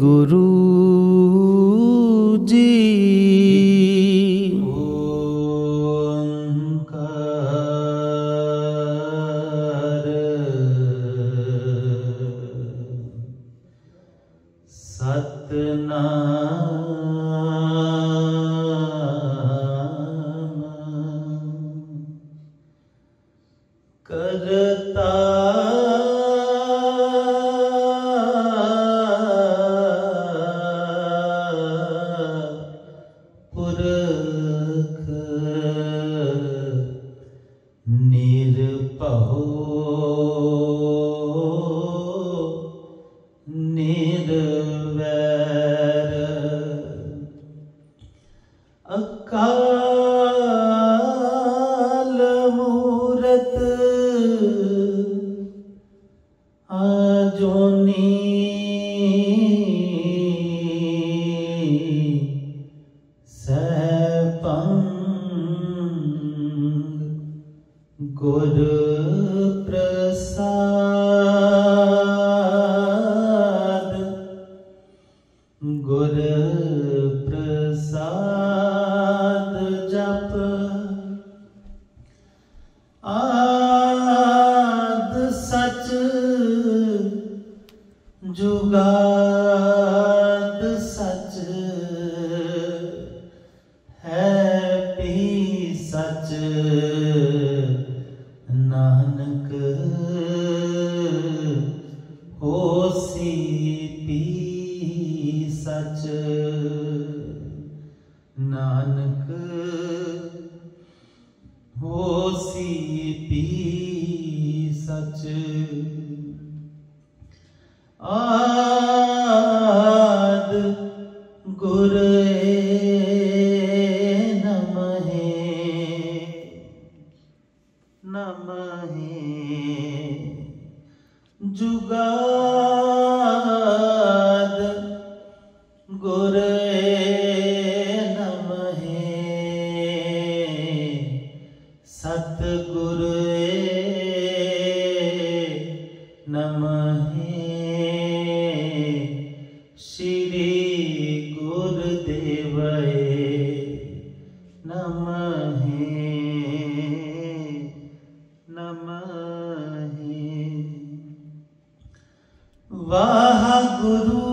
गुरु जी। ओंकार सतनाम करता पुरख निरपहो निर्वैर अकाल मूरत आजोनी सहपंग गुर प्रसाद गुर प्रसाद जप आद सच जुगाद सच है भी सच नानक होसी पी सच नानक होसी पी सच आद गुर नमः नमः जुगाद गुर नमः सतगुर नमः श्री गुरुदेव नमः नमः वाह गुरु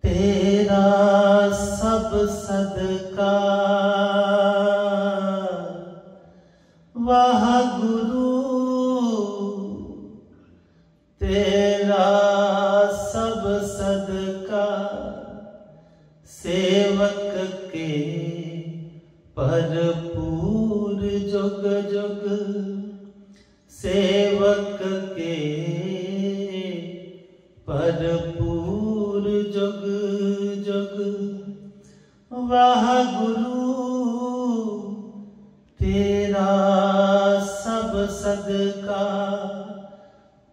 तेरा सब सदका वाह गुरु तेरा सब सदका सेवक के भरपूर जुग जुग सेवक के भरपूर जुग जुग वाह गुरु तेरा सब सदका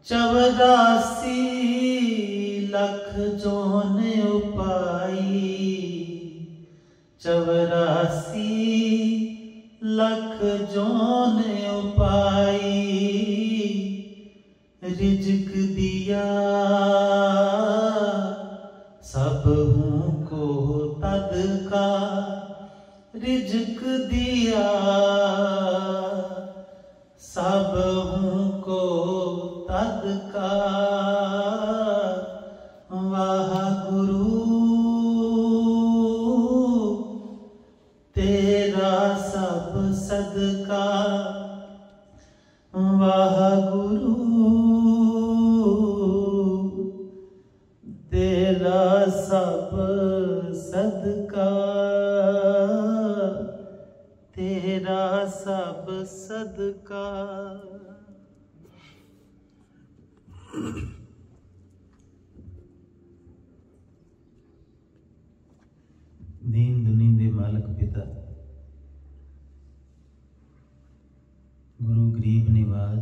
84 लख जोन उपाई 84 लख जोन उपाई रिज़्क़ दिया सबहू को तद का रिज़्क़ दिया सबहू को तद का वाह गुरु तेरा सब सदका वाह गुरु तेरा सब सदका तेरा सब सदका। दीन दुनी दे मालक पिता गुरु गरीब निवाज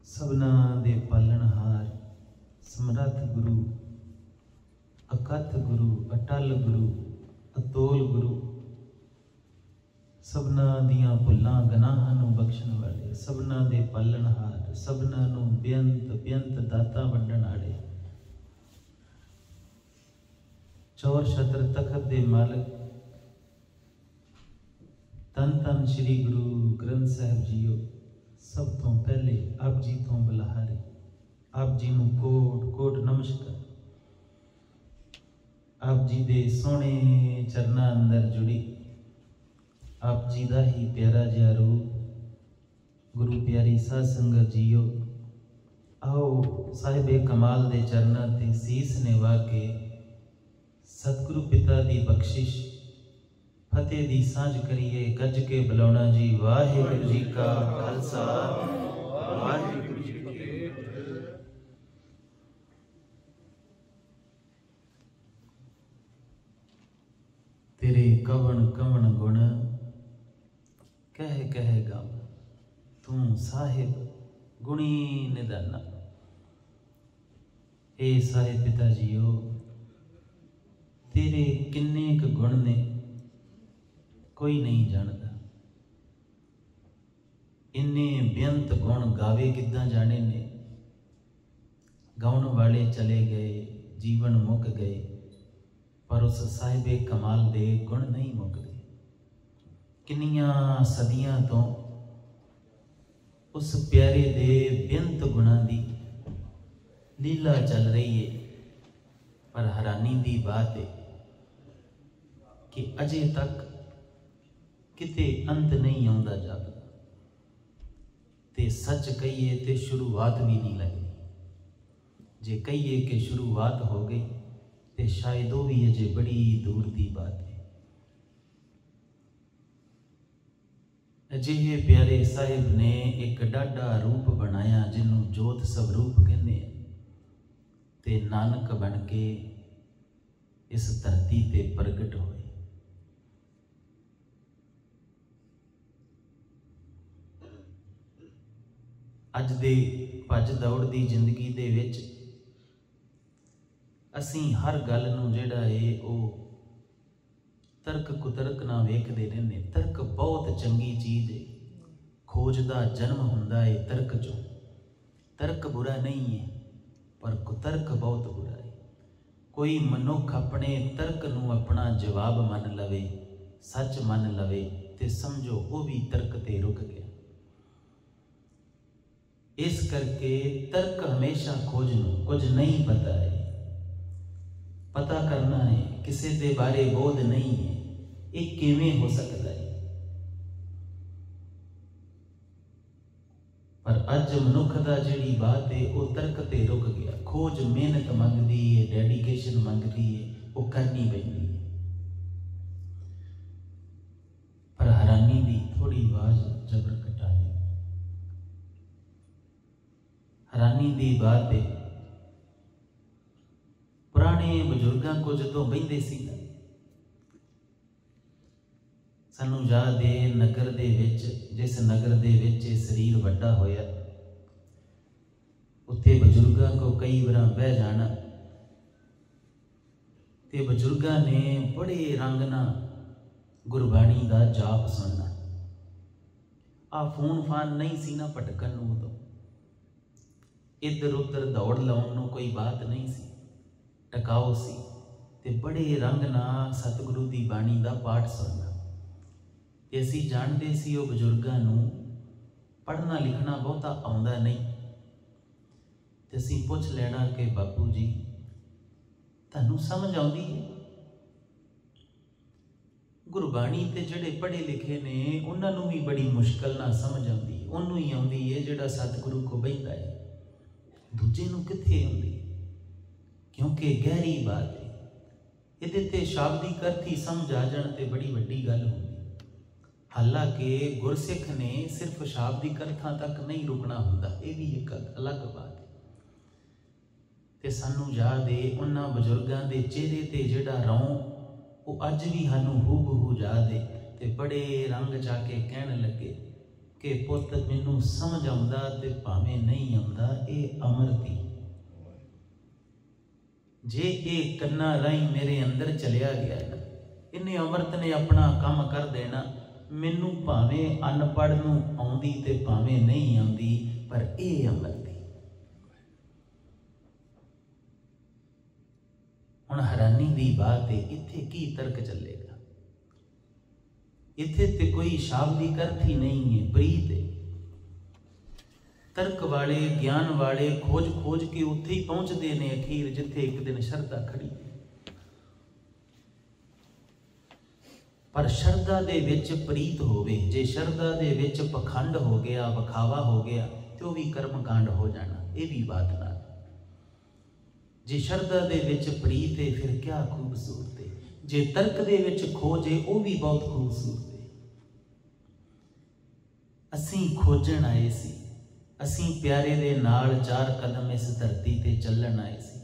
सबना दे पालनहार समर्थ गुरु अकथ गुरु अटल गुरु अतोल गुरु सबना दियां भुल्लां गनाहां नूं बख्शण वाले, सबना दे पालणहार, सबना नूं बेअंत बेअंत दाता वंडण आले, चौर छत्र तखत दे मालिक धन धन श्री गुरु ग्रंथ साहिब जीओ, सब तो पहले आप जी तो बलिहारी, आप जी नूं कोट कोट नमस्कार। आप जी दे सोहणे चरना अंदर जुड़ी आप जी दा ही प्यारा जिहा रूप, गुरु प्यारी साध संगत जीओ, आओ साहिबे कमाल दे चरना ते सीस निवा के सतगुरु पिता दी बख्शिश फतेह दी सांझ करिए। गज के बुलाउणा जी, वाहिगुरू जी का खालसा, वाहिगुरू जी की फतेह। तेरे कवन कवन गुण कह कह गाव, तू साहिब गुणी निदाना। ए साहिब पिता जीओ, तेरे किन्ने क गुण ने कोई नहीं जानता। इन्ने बेअंत गुण गावे किद्दां जाने ने। गाउण वाले चले गए, जीवन मुक गए, पर उस साहिबे कमाल दे गुण नहीं मुकदे। किन्नियां सदियां तो उस प्यारे दे बेअंत गुणां दी लीला चल रही है, पर हैरानी दी बात है कि अजे तक किते अंत नहीं आउंदा जापदा, ते सच कहिए ते शुरुआत भी नहीं लगदी। जे कहिए कि शुरुआत हो गई ते शायद वो भी अजे बड़ी दूर की बात है। अजिहे प्यारे साहिब ने एक डाढ़ा रूप बनाया जिन्हों जोत स्वरूप कहते हैं, ते नानक बन के इस धरती ते प्रगट होए। अज दे भज दौड़ दी जिंदगी दे विच असीं हर गल नूं जिहड़ा है वो तर्क कुतर्क ना वेखदे रहने। तर्क बहुत चंगी चीज़ है, खोज का जन्म हुंदा है तर्क चों। तर्क बुरा नहीं है, पर कुतर्क बहुत बुरा है। कोई मनुख अपने तर्क नूं अपना जवाब मन लवे, सच मन लवे, ते समझो वो भी तर्क ते रुक गया। इस करके तर्क हमेशा खोज नूं कुछ नहीं पता है, पता करना है, किसी दे बारे बोध नहीं है, एक किवें हो सकता है। पर अज मनुख दा जिहड़ी बात है वो तर्क ते रुक गया। खोज मेहनत मंगदी है, डेडिकेशन मंगदी है, वो करनी पैंदी है। पर हैरानी दी थोड़ी आवाज जबर कटा दी। हैरानी दी बात है, पुराने बजुर्गों को जदों बहिंदे सी ना, सानू याद है नगर दे विच, जिस नगर दे विच शरीर वड्डा होया, उत्थे बजुर्गों को कई बार बह जाना, ते बजुर्गों ने बड़े रंग नाल गुरबाणी दा जाप सुनना। आ फोन फान नहीं सी ना भटकन नूं, उदों इधर उधर दौड़ लाउण नूं कोई बात नहीं सी, टकाओ सी, ते बड़े रंग नाल सतगुरु दी बाणी दा पाठ सुनना। ते असीं जानदे सी वो बजुर्गों नूं पढ़ना लिखना बहुता आउंदा नहीं, ते असीं पुछ लेना कि बापू जी तुहानूं समझ आउंदी है? गुरबाणी ते जिहड़े पढ़े लिखे ने उन्हां नूं भी बड़ी मुश्किल नाल समझ आउंदी है। उन्होंने ही आउंदी है जिहड़ा सतगुरु को बहिंदा है, दूजे नूं कित्थे आउंदी? क्योंकि गहरी बात है, इहदे ते शाब्दिक अर्थ ही समझ आ जाण ते बड़ी वड्डी गल होंदी। हालांकि गुरसिख ने सिर्फ शाब्दिक अर्थां तक नहीं रुकना हुंदा, यह भी एक अलग बात है। ते सानू याद है उन्हां बजुर्गों के चेहरे ते जिहड़ा रौं वो अज भी सानू हूबहू याद है। ते बड़े रंग जाके कहण लगे कि पुत मैनू समझ आउंदा ते भावें नहीं आउंदा, ये अमरती जे ये कन्ना राही मेरे अंदर चलिया गया ना, इन्हें अमृत ने अपना काम कर देना, मैनू भावें अनपढ़ नूं आउंदी ते भावें नहीं आउंदी, पर यह अमरती। हुण हैरानी की बात है, इत्थे की तर्क चलेगा? इत्थे ते कोई शाब्दिक अर्थ ही नहीं है, प्रीत है। तर्क वाले, ज्ञान वाले खोज खोज के उत्थे ही पहुंचते ने अखीर, जिथे एक दिन शरधा खड़ी है। पर शरधा दे विच प्रीत होवे, जे शरधा दे विच पखंड हो गया, वखावा हो गया, तो भी कर्मकांड हो जाना। ये भी बात ना, जे शरधा दे विच प्रीत है फिर क्या खूबसूरत है, जे तर्क दे विच खोज है वो भी बहुत खूबसूरत है। असीं खोजण आए सी, असीं प्यारे दे नाल 4 कदम इस धरती ते चलण आए सी।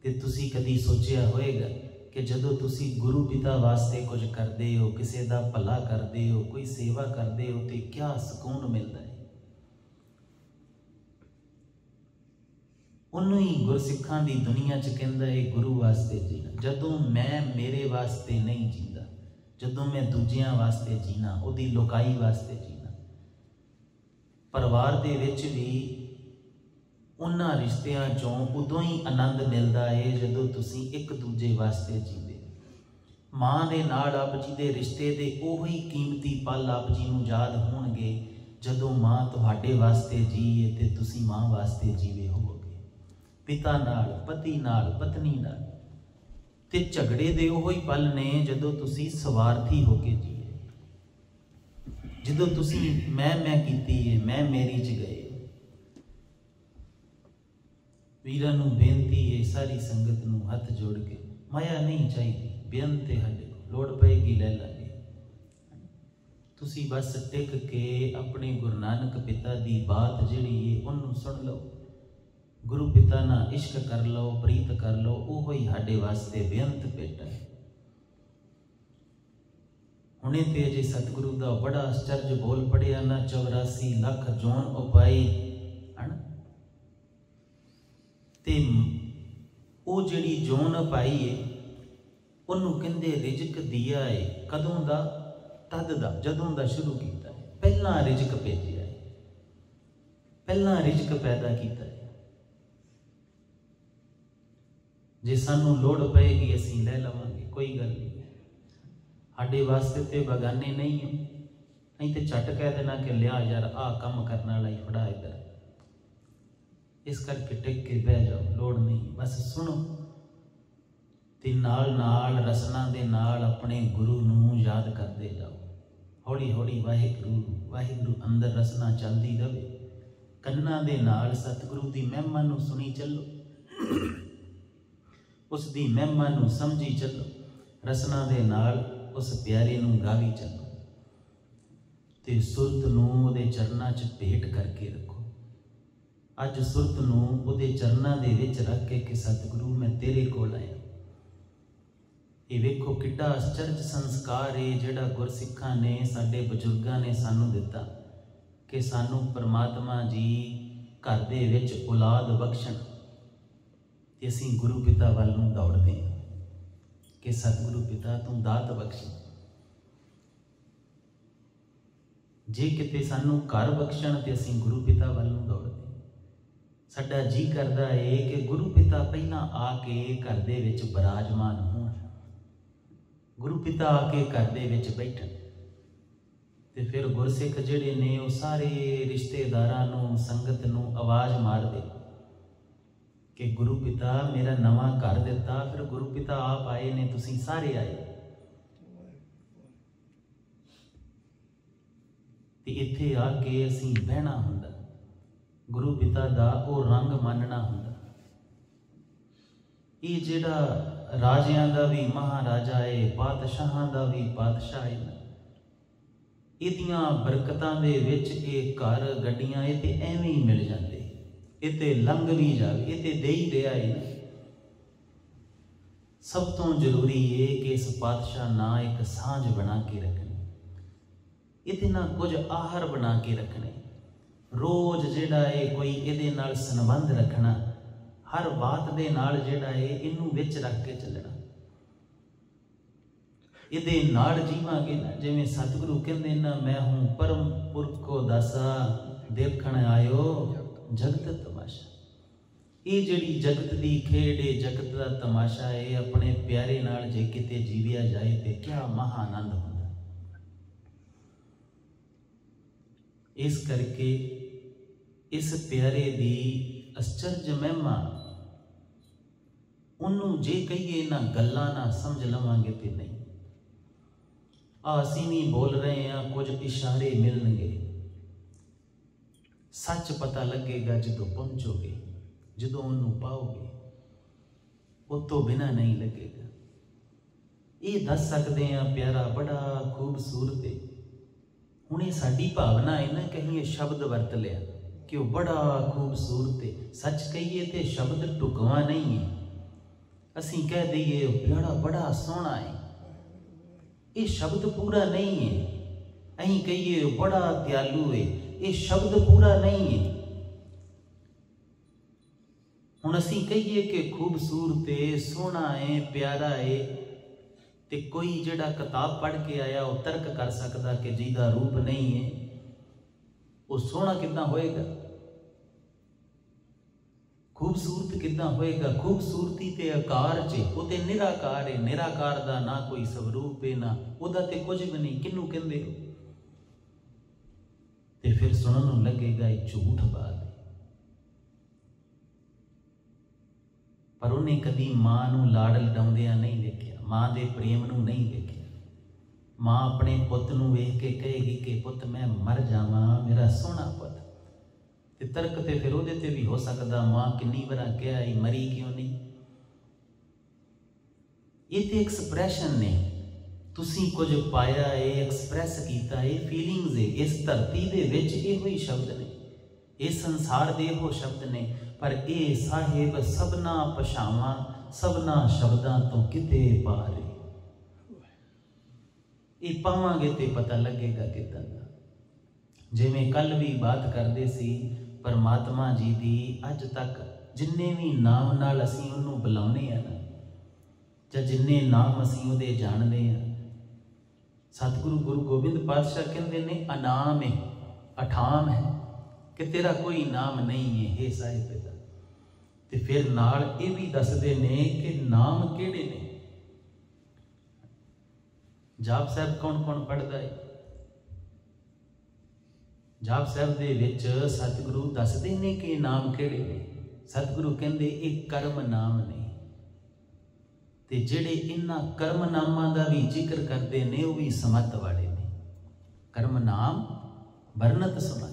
ते तुसीं कदी सोचिया होएगा कि जदों तुसीं गुरु पिता वास्ते कुछ करदे हो, किसी दा भला करदे हो, कोई सेवा करदे हो, तो क्या सुकून मिलता है? उन्हों ही गुरसिखां दी दुनिया च कहंदा है गुरु वास्ते जीना। जदों मैं मेरे वास्ते नहीं जींदा, जदों मैं दूजियां वास्ते जीना, उहदी लोकाई वास्ते जीना। परिवार दे विच भी उन्हां रिश्तियां चों उदों ही आनंद मिलता है जदों तुसीं एक दूजे वास्ते जींदे। माँ दे नाल आप जी दे रिश्ते दे ओही कीमती पल आप जी नूं याद होणगे जदों माँ तुहाडे वास्ते जीए ते तुसीं माँ वास्ते जीवे होवोगे। पिता नाल, पति नाल, पत्नी नाल। ते झगड़े दे ओही पल ने जदों तुसीं स्वार्थी होके जीए, जदों तुसीं मैं कीती है, मैं मेरी च गए। वीरां नूं बेनती है, सारी संगत नूं हथ जोड़ के, माया नहीं चाहिए, बेअंत है साडे कोल, लोड़ पएगी लै लांगे। तुसीं बस टिक के अपने गुरु नानक पिता दी बात जिहड़ी है उहनूं सुन लो, गुरु पिता नाल इश्क कर लो, प्रीत कर लो, ओह ही साडे वास्ते बेअंत भेटा है। हुणे ते अजे सतगुरु दा बड़ा आश्चर्य बोल पढ़िया ना, 84 लाख जौन उपाई है ना। ते वो जिहड़ी जौन पाई है उन्होंने कहंदे रिजक दिया है। कदों दा? तद दा, जदों दा शुरू किया है। पहला रिजक भेजिया है, पहला रिजक पैदा किया है। जे सानू लोड़ पेगी असीं लै लवांगे, कोई गल नहीं। साडे वास्ते ते बगाने नहीं है, नहीं तो झट कह देना कि लिया यार आ काम करने वाला ही फड़ा इधर, इस करके टिक के बह जाओ, लोड़ नहीं। बस सुनो ते नाल नाल रसना दे नाल अपने गुरु नूं याद करते जाओ। हौली हौली वाहिगुरु वाहिगुरु अंदर रसना चलती रहे। कन्ना दे नाल सतगुरु दी महिमा नूं सुनी चलो, उस दी महिमा नूं समझी चलो। रसना दे नाल उस प्यारे नूं गावी चलो ते सुरत नूं उहदे चरनां च भेट करके रखो। अज सुरत नूं उहदे चरनां दे विच रख के कि सतगुरु मैं तेरे कोल आया। ये वेखो किड्डा आश्चर्य संस्कार है जिहड़ा गुरसिखां ने, साडे बजुर्गां ने सानू दिता कि सानू परमात्मा जी घर दे विच औलाद बख्शण ते असीं गुरु पिता वल नूं दौड़दे हां कि सतगुरु पिता तू दात बख्श। जे किते सानू घर बख्शण ते असीं गुरु पिता वल नूं दौड़दे। साडा जी करदा है कि गुरु पिता पहला आके घर दे विच विराजमान होण, गुरु पिता आके घर दे विच बैठण ते फिर गुरसिख जिहड़े ने वो सारे रिश्तेदारां नूं, संगत नूं आवाज़ मार दे कि गुरु पिता मेरा नवा घर दिता। फिर गुरु पिता आप आए ने, तुसीं सारे आए ते इत्थे आके असीं बहना हुंदा, गुरु पिता दा वो रंग मानना हुंदा। ये जिहड़ा राजियां दा भी महाराजा है, पातशाहां दा भी पातशाह है, इहदियां बरकतां दे विच ये घर गड्डियां ये ते एवें ही मिल जांदे, इते लंघ भी जाए, इते दे ही रहा है। सब तो जरूरी है कि इस पातशाह ना एक सांझ बना के रखनी, इते ना कुछ आहर बना के रखने, रोज जिहड़ा है कोई इहदे नाल संबंध रखना, हर बात दे नाल जिहड़ा है इनू विच रख के चलना। ਇਹਦੇ ਨਾਲ ਜੀਵਾਂਗੇ ਨਾ, ਜਿਵੇਂ ਸਤਿਗੁਰੂ ਕਹਿੰਦੇ ਨਾ, ਮੈਂ ਹੂੰ ਪਰਮ ਪੁਰਖ ਕੋ ਦਾਸਾ, ਦੇਖਣ ਆਇਓ ਜਗਤ ਤਮਾਸ਼ਾ। ਇਹ ਜਿਹੜੀ ਜਗਤ ਦੀ ਖੇਡ ਹੈ, ਜਗਤ ਦਾ ਤਮਾਸ਼ਾ ਹੈ, ਆਪਣੇ ਪਿਆਰੇ ਨਾਲ ਜੇ ਕਿਤੇ ਜੀਵਿਆ ਜਾਏ ਤੇ ਕਿਆ ਮਹਾ ਆਨੰਦ ਹੁੰਦਾ। ਇਸ ਕਰਕੇ ਇਸ ਪਿਆਰੇ ਦੀ ਅਚਰਜ ਮਹਿਮਾ, ਉਹਨੂੰ ਜੇ ਕਹੀਏ ਨਾ ਗੱਲਾਂ ਨਾ ਸਮਝ ਲਵਾਂਗੇ ਤੇ ਨਹੀਂ। ਅਸੀਂ ਵੀ ਬੋਲ ਰਹੇ ਹਾਂ, ਕੁਝ ਇਸ਼ਾਰੇ ਮਿਲਣਗੇ, ਸੱਚ ਪਤਾ ਲੱਗੇਗਾ ਜਦੋਂ ਪਹੁੰਚੋਗੇ, ਜਦੋਂ ਉਹਨੂੰ ਪਾਓਗੇ, ਉਹ ਤੋਂ ਬਿਨਾਂ ਨਹੀਂ ਲੱਗੇਗਾ। ਇਹ ਦੱਸ ਸਕਦੇ ਹਾਂ ਪਿਆਰਾ ਬੜਾ ਖੂਬਸੂਰਤ ਹੈ। ਹੁਣ ਇਹ ਸਾਡੀ ਭਾਵਨਾ ਹੈ ਨਾ, ਕਹੀਂ ਇਹ ਸ਼ਬਦ ਵਰਤ ਲਿਆ ਕਿ ਉਹ ਬੜਾ ਖੂਬਸੂਰਤ ਹੈ। ਸੱਚ ਕਹੀਏ ਤੇ ਸ਼ਬਦ ਢੁਕਵਾਂ ਨਹੀਂ ਹੈ। ਅਸੀਂ ਕਹਿ ਦਈਏ ਉਹ ਪਿਆਰਾ ਬੜਾ ਸੋਹਣਾ ਹੈ, ਇਹ ਸ਼ਬਦ ਪੂਰਾ ਨਹੀਂ ਹੈ। ਅਸੀਂ ਕਹੀਏ ਉਹ ਬੜਾ ਦਿਆਲੂ ਹੈ, ਇਹ ਸ਼ਬਦ ਪੂਰਾ ਨਹੀਂ ਹੈ। ਹੁਣ ਅਸੀਂ ਕਹੀਏ ਕਿ ਖੂਬਸੂਰਤ ਹੈ, ਸੋਹਣਾ ਹੈ, ਪਿਆਰਾ ਹੈ, ਤੇ ਕੋਈ ਜਿਹੜਾ ਕਿਤਾਬ ਪੜ੍ਹ ਕੇ ਆਇਆ ਉਹ ਤਰਕ ਕਰ ਸਕਦਾ ਕਿ ਜਿਹਦਾ ਰੂਪ ਨਹੀਂ ਹੈ ਉਹ ਸੋਹਣਾ ਕਿੱਦਾਂ ਹੋਏਗਾ, ਖੂਬਸੂਰਤ ਕਿੱਦਾਂ ਹੋਏਗਾ। ਖੂਬਸੂਰਤੀ ਤੇ ਆਕਾਰ 'ਚ, ਉਹ ਤੇ ਨਿਰਾਕਾਰ ਹੈ। ਨਿਰਾਕਾਰ ਦਾ ਨਾ ਕੋਈ ਸਵਰੂਪ ਹੈ, ਨਾ ਉਹਦਾ ਤੇ ਕੁਝ ਵੀ ਨਹੀਂ। ਕਿਹਨੂੰ ਕਹਿੰਦੇ ਹੋ? ਤੇ ਫਿਰ ਸੁਣਨ ਨੂੰ ਲੱਗੇਗਾ ਇਹ ਝੂਠ ਬਾਤ ਹੈ। ਪਰ ਉਹਨੇ ਕਦੀ ਮਾਂ ਨੂੰ ਲਾਡ ਲਡਾਉਂਦਿਆਂ ਨਹੀਂ ਵੇਖਿਆ, ਮਾਂ ਦੇ ਪ੍ਰੇਮ ਨੂੰ ਨਹੀਂ ਵੇਖਿਆ। ਮਾਂ ਆਪਣੇ ਪੁੱਤ ਨੂੰ ਵੇਖ ਕੇ ਕਹੇਗੀ ਕਿ ਪੁੱਤ ਮੈਂ ਮਰ ਜਾਵਾਂ, ਮੇਰਾ ਸੋਹਣਾ ਪੁੱਤ। ਤੇ ਤਰਕ ਤੇ ਫਿਰ ਉਹਦੇ ਤੇ ਵੀ ਹੋ ਸਕਦਾ, ਮਾਂ ਕਿੰਨੀ ਵਾਰ ਕਿਹਾ ਹੀ ਮਰੀ ਕਿਉਂ ਨਹੀਂ। ਇਹ ਤੇ ਐਕਸਪ੍ਰੈਸ਼ਨ ਨੇ, ਤੁਸੀਂ ਕੁਝ ਪਾਇਆ ਹੈ, ਐਕਸਪ੍ਰੈਸ ਕੀਤਾ ਹੈ, ਫੀਲਿੰਗਸ ਹੈ। ਇਸ ਧਰਤੀ ਦੇ ਵਿੱਚ ਇਹੋ ਹੀ ਸ਼ਬਦ ਨੇ, ਇਸ ਸੰਸਾਰ ਦੇ ਇਹੋ ਸ਼ਬਦ ਨੇ। ਪਰ ਇਹ ਸਾਹਿਬ ਸਭਨਾ ਭਾਸ਼ਾਵਾਂ, ਸਭਨਾ ਸ਼ਬਦਾਂ ਤੋਂ ਕਿਤੇ ਪਾਰ ਹੈ। ਇਹ ਪਾਵਾਂਗੇ ਤੇ ਪਤਾ ਲੱਗੇਗਾ ਕਿੱਦਾਂ ਦਾ। ਜਿਵੇਂ ਕੱਲ ਵੀ ਬਾਤ ਕਰਦੇ ਸੀ ਪਰਮਾਤਮਾ ਜੀ ਦੀ, ਅੱਜ ਤੱਕ ਜਿੰਨੇ ਵੀ ਨਾਮ ਨਾਲ ਅਸੀਂ ਉਹਨੂੰ ਬੁਲਾਉਂਦੇ ਹਾਂ ਨਾ, ਜਾਂ ਜਿੰਨੇ ਨਾਮ ਅਸੀਂ ਉਹਦੇ ਜਾਣਦੇ ਹਾਂ, ਸਤਿਗੁਰੂ ਗੁਰੂ ਗੋਬਿੰਦ ਪਾਤਸ਼ਾਹ ਕਹਿੰਦੇ ਨੇ ਅਨਾਮ ਹੈ, ਅਠਾਮ ਹੈ, ਕਿ ਤੇਰਾ ਕੋਈ ਨਾਮ ਨਹੀਂ ਹੈ, ਹੇ ਸਾਹਿਬ ਪਿਤਾ। ਤੇ ਫਿਰ ਨਾਲ ਇਹ ਵੀ ਦੱਸਦੇ ਨੇ ਕਿ ਨਾਮ ਕਿਹੜੇ ਨੇ। ਜਾਪ ਸਾਹਿਬ ਕੌਣ ਕੌਣ ਪੜ੍ਹਦਾ ਹੈ? ਜਾਪ ਸਾਹਿਬ ਦੇ ਵਿੱਚ ਸਤਿਗੁਰੂ ਦੱਸਦੇ ਨੇ ਕਿ ਨਾਮ ਕਿਹੜੇ ਨੇ। ਸਤਿਗੁਰੂ ਕਹਿੰਦੇ ਇਹ ਕਰਮ ਨਾਮ ਨੇ, ਤੇ ਜਿਹੜੇ ਇਹਨਾਂ ਕਰਮ ਨਾਮਾਂ ਦਾ ਵੀ ਜ਼ਿਕਰ ਕਰਦੇ ਨੇ ਉਹ ਵੀ ਸਮੱਤ ਵਾਲੇ ਨੇ। ਕਰਮ ਨਾਮ ਵਰਨਤ ਸਮੱਤ।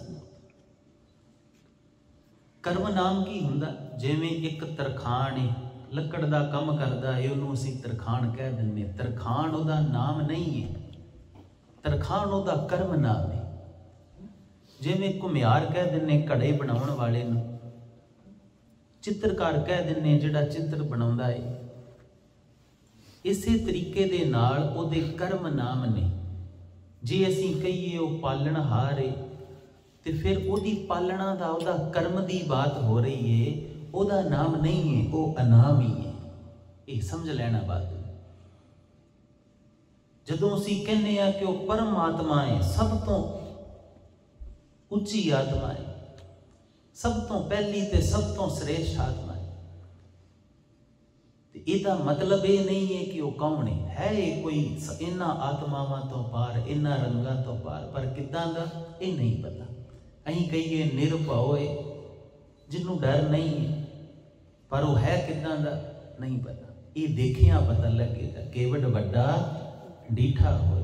ਕਰਮ ਨਾਮ ਕੀ ਹੁੰਦਾ? ਜਿਵੇਂ ਇੱਕ ਤਰਖਾਣ ਹੈ, ਲੱਕੜ ਦਾ ਕੰਮ ਕਰਦਾ ਹੈ, ਉਹਨੂੰ ਅਸੀਂ ਤਰਖਾਣ ਕਹਿ ਦਿੰਦੇ। ਤਰਖਾਣ ਉਹਦਾ ਨਾਮ ਨਹੀਂ ਹੈ, ਤਰਖਾਣ ਉਹਦਾ ਕਰਮ ਨਾਮ ਹੈ। ਜਿਵੇਂ ਘੁਮਿਆਰ ਕਹਿ ਦਿੰਦੇ ਘੜੇ ਬਣਾਉਣ ਵਾਲੇ ਨੂੰ, ਚਿੱਤਰਕਾਰ ਕਹਿ ਦਿੰਦੇ ਜਿਹੜਾ ਚਿੱਤਰ ਬਣਾਉਂਦਾ ਹੈ। ਇਸੇ ਤਰੀਕੇ ਦੇ ਨਾਲ ਉਹਦੇ ਕਰਮ ਨਾਮ ਨੇ। ਜੇ ਅਸੀਂ ਕਹੀਏ ਉਹ ਪਾਲਣਹਾਰ ਹੈ, ਤੇ ਫਿਰ ਉਹਦੀ ਪਾਲਣਾ ਦਾ, ਉਹਦਾ ਕਰਮ ਦੀ ਬਾਤ ਹੋ ਰਹੀ ਹੈ, ਉਹਦਾ ਨਾਮ ਨਹੀਂ ਹੈ, ਉਹ ਅਨਾਮ ਹੀ ਹੈ। ਇਹ ਸਮਝ ਲੈਣਾ ਬਾਤ। ਜਦੋਂ ਅਸੀਂ ਕਹਿੰਦੇ ਹਾਂ ਕਿ ਉਹ ਪਰਮਾਤਮਾ ਹੈ, ਸਭ ਤੋਂ ਉੱਚੀ ਆਤਮਾ ਹੈ, ਸਭ ਤੋਂ ਪਹਿਲੀ ਤੇ ਸਭ ਤੋਂ ਸ੍ਰੇਸ਼ਟ ਆਤਮਾ ਹੈ, ਤੇ ਇਹਦਾ ਮਤਲਬ ਇਹ ਨਹੀਂ ਹੈ ਕਿ ਉਹ ਕੌਣ ਹੈ ਇਹ ਕੋਈ ਇਹਨਾਂ ਆਤਮਾਵਾਂ ਤੋਂ ਪਾਰ, ਇਹਨਾਂ ਰੰਗਾਂ ਤੋਂ ਪਾਰ। ਪਰ ਕਿੱਦਾਂ ਦਾ ਇਹ ਨਹੀਂ ਪਤਾ। ਅਸੀਂ ਕਹੀਏ ਨਿਰਭਉ ਹੈ, ਜਿਹਨੂੰ ਡਰ ਨਹੀਂ ਹੈ, ਪਰ ਉਹ ਹੈ ਕਿੱਦਾਂ ਦਾ ਨਹੀਂ ਪਤਾ। ਇਹ ਦੇਖਿਆ ਪਤਾ ਲੱਗੇਗਾ। ਕੇਵਡ ਵੱਡਾ ਡੀਠਾ ਹੋਏ,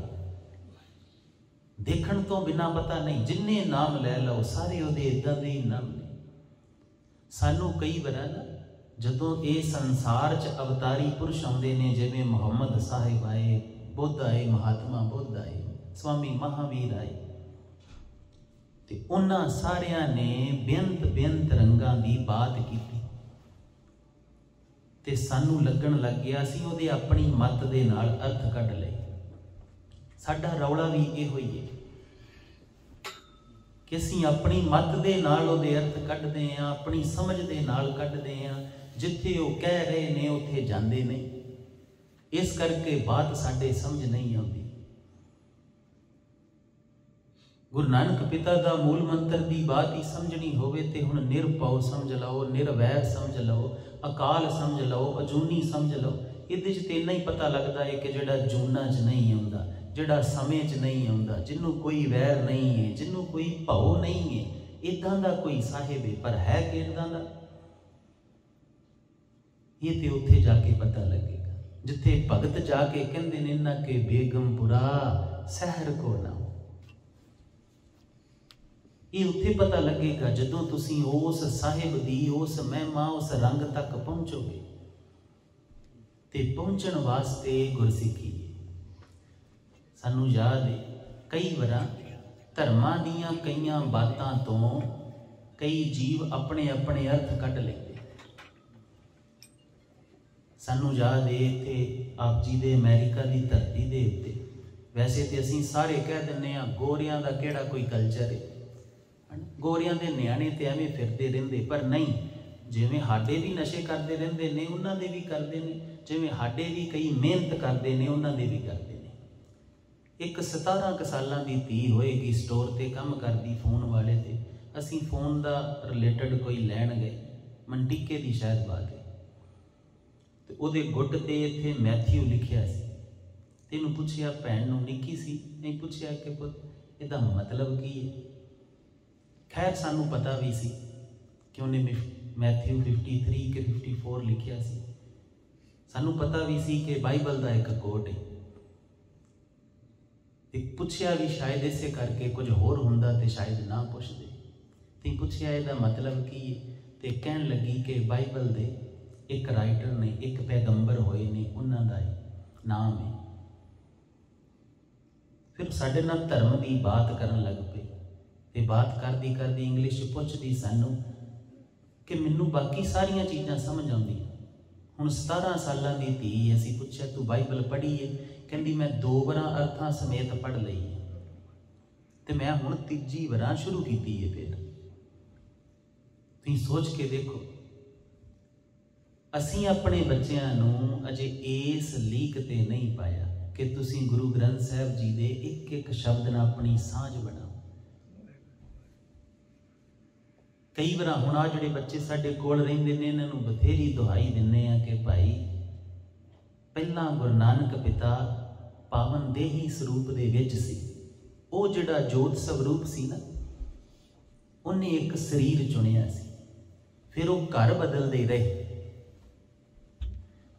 ਦੇਖਣ ਤੋਂ ਬਿਨਾਂ ਪਤਾ ਨਹੀਂ। ਜਿੰਨੇ ਨਾਮ ਲੈ ਲਓ ਸਾਰੇ ਉਹਦੇ ਇੱਦਾਂ ਦੇ ਹੀ ਨਾਮ ਨੇ। ਸਾਨੂੰ ਕਈ ਵਾਰ ਨਾ ਜਦੋਂ ਇਹ ਸੰਸਾਰ 'ਚ ਅਵਤਾਰੀ ਪੁਰਸ਼ ਆਉਂਦੇ ਨੇ, ਜਿਵੇਂ ਮੁਹੰਮਦ ਸਾਹਿਬ ਆਏ, ਬੁੱਧ ਆਏ, ਮਹਾਤਮਾ ਬੁੱਧ ਆਏ, ਸਵਾਮੀ ਮਹਾਵੀਰ ਆਏ, ਤੇ ਉਹਨਾਂ ਸਾਰਿਆਂ ਨੇ ਬੇਅੰਤ ਰੰਗਾਂ ਦੀ ਬਾਤ ਕੀਤੀ। ਤੇ ਸਾਨੂੰ ਲੱਗਣ ਲੱਗ ਗਿਆ ਸੀ ਉਹਦੇ ਆਪਣੀ ਮੱਤ ਦੇ ਨਾਲ ਅਰਥ ਕੱਢ ਲਏ। ਸਾਡਾ ਰੌਲਾ ਵੀ ਇਹੋ ਹੀ ਹੈ ਕਿ ਅਸੀਂ ਆਪਣੀ ਮੱਤ ਦੇ ਨਾਲ ਉਹਦੇ ਅਰਥ ਕੱਢਦੇ ਹਾਂ, ਆਪਣੀ ਸਮਝ ਦੇ ਨਾਲ ਕੱਢਦੇ ਹਾਂ। ਜਿੱਥੇ ਉਹ ਕਹਿ ਰਹੇ ਨੇ ਉੱਥੇ ਜਾਂਦੇ ਨਹੀਂ। इस करके बात साडे समझ नहीं आती। गुरु नानक पिता का मूल मंत्र की बात ही समझनी होवे ते हुण निरभव समझ लो, निर्वैर समझ लो, अकाल समझ लो, अजूनी समझ लो। इहदे च ते इन्ना ही पता लगता है कि जिहड़ा जूना च नहीं आउंदा, जिहड़ा समय च नहीं आउंदा, जिन्हों कोई वैर नहीं है, जिन्हों कोई भव नहीं है, इदां दा कोई साहिब है। पर है कि इदां दा? ये तो उत्थे जाके पता लगेगा, जिथे भगत जाके कहंदे ने ना के बेगमपुरा सहर को ना। ये उत्थे पता लगेगा जदों तुसीं उस साहिब दी उस महिमा उस रंग तक पहुँचोगे। ते पहुँचण वास्ते गुरसिੱਖੀ सानू याद है कई बार धर्मां दीयां कईयां बातां तो कई जीव अपने अपने अर्थ कढ लेंदे। सानू याद है इत्थे आप जी दे अमेरिका की धरती दे उत्ते वैसे तो असीं सारे कह दिंदे आ गोरियां दा किहड़ा कोई कल्चर है, गोरियां दे न्याणे ते एवें फिरदे रहिंदे। पर नहीं, जिवें साडे भी नशे करते रहिंदे ने उन्हां दे भी करदे ने, जिवें साडे भी कई मेहनत करते ने उन्हां दे भी करते ने। एक 17 सालां दी धी होएगी स्टोर ते काम करदी फोन वाले ते, असीं फोन दा रिलेटेड कोई लैण गए, मंटिके दी शायद बात है, ते उहदे गुੱਟ ते इत्थे मैथ्यू लिखिया सी। तेनू पुछया भैन नूं निक्की सी नहीं पुछया कि पुत इहदा मतलब की है। खैर सानू पता भी सी कि उन्हें मैथ्यू 53 के 54 लिखिया सी। सानू पता भी सी कि बाइबल का एक कोट है। पुछया भी शायद इसे करके कुछ होर हुंदा ते शायद ना पुछदे। ते पुछया इहदा मतलब की है, ते कहन लगी कि बाइबल दे एक राइटर ने एक पैगंबर होए ने उन्हां दा नाम है। फिर साडे नाल धर्म की बात करन लग पे ते बात करदी करदी इंग्लिश पुछदी सानू कि मैनू बाकी सारियां चीज़ां समझ आउंदियां। हुण 17 सालां दी धी असीं पुछया तू बाइबल पढ़ी है? कहंदी मैं 2 बार अर्थां समेत पढ़ लई है ते मैं हुण तीजी बार शुरू कीती है। फिर तुसीं सोच के देखो, असीं अपने बच्चों नूं अजे इस लीक ते नहीं पाया कि तुसीं गुरु ग्रंथ साहिब जी दे एक एक शब्द नाल अपनी सांझ बनाओ। कई बार हुण आ जिहड़े बच्चे साडे कोल रहिंदे ने इन्हां नूं बथेरी दुहाई दिंदे आ कि भाई पहला गुरु नानक पिता पावन देही स्वरूप दे विच सी, वो जिहड़ा जोत स्वरूप सी ना उन्हें एक शरीर चुनिया सी, फिर वो घर बदलते रहे।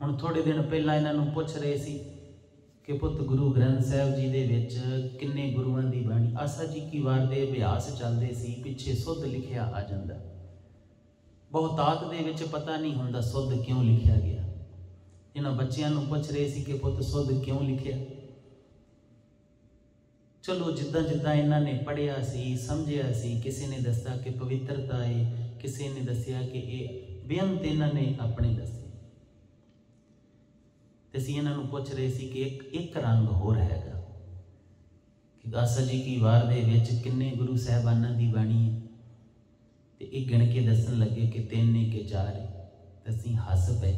हुण थोड़े दिन पहला इन्हां नूं पुछ रहे सी कि पुत गुरु ग्रंथ साहिब जी दे विच किन्ने गुरुआं दी बाणी, आसा जी की वार दे अभ्यास चलते सी, पिछे सुध लिखिया आ जांदा, बहुतात दे विच पता नहीं हुंदा सुध क्यों लिखिया गया। इन्हां बच्चिआं नूं पुछ रहे सी कि पुत सुध क्यों लिखिया। चलो जिद्दां जिद्दां इन्हां ने पढ़िया सी समझिया सी, किसी ने दस्या कि पवित्रता है, किसी ने दस्या कि ये बेअंत इन्हां ने अपने दसे। ते असीं इन्हां नूं पुछ रहे सी कि एक रंग होर हैगा कि आसा जी की वार दे विच किन्ने गुरु साहिबानां दी बाणी है, ते ये गिण के दसन लगे कि 3 ने कि 4 है। ते असीं हस पे,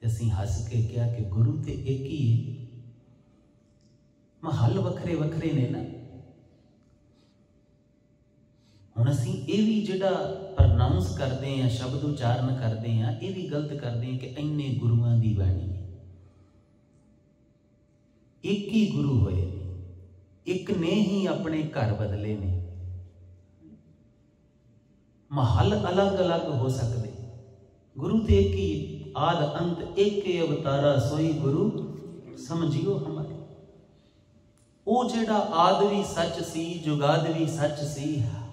ते असीं हस के कहा कि गुरु ते एक ही है, महल वखरे वखरे ने ना। हुण असीं ये भी जिहड़ा प्रनाउंस करते हैं शब्द उच्चारण करते हैं ये भी गलत करते हैं कि इन्ने गुरुआं दी बाणी है। एक ही गुरु होए, एक ने ही अपने घर बदले ने। महल अलग अलग हो सकते, गुरु तो एक ही, आद अंत एक के अवतारा सोई गुरु समझियो हमारे। वो जिहड़ा आद भी सच सी, जुगाद भी सच सी,